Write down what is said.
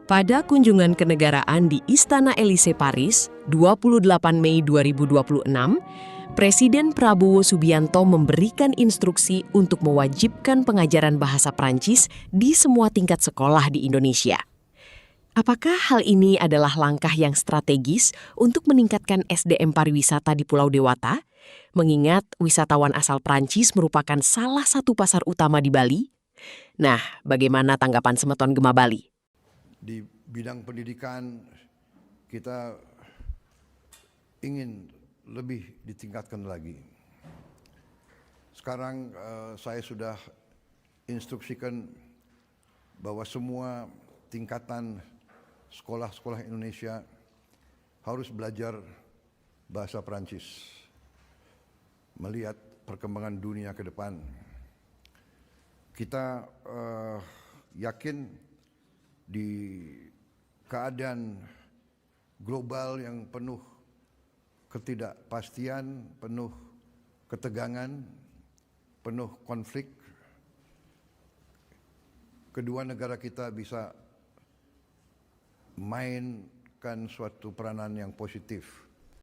Pada kunjungan kenegaraan di Istana Elysee Paris, 28 Mei 2026, Presiden Prabowo Subianto memberikan instruksi untuk mewajibkan pengajaran bahasa Prancis di semua tingkat sekolah di Indonesia. Apakah hal ini adalah langkah yang strategis untuk meningkatkan SDM pariwisata di Pulau Dewata? Mengingat wisatawan asal Prancis merupakan salah satu pasar utama di Bali? Nah, bagaimana tanggapan Semeton Gema Bali? Di bidang pendidikan kita ingin lebih ditingkatkan lagi. Sekarang saya sudah instruksikan bahwa semua tingkatan sekolah-sekolah Indonesia harus belajar bahasa Prancis. Melihat perkembangan dunia ke depan, kita yakin di keadaan global yang penuh ketidakpastian, penuh ketegangan, penuh konflik, kedua negara kita bisa mainkan suatu peranan yang positif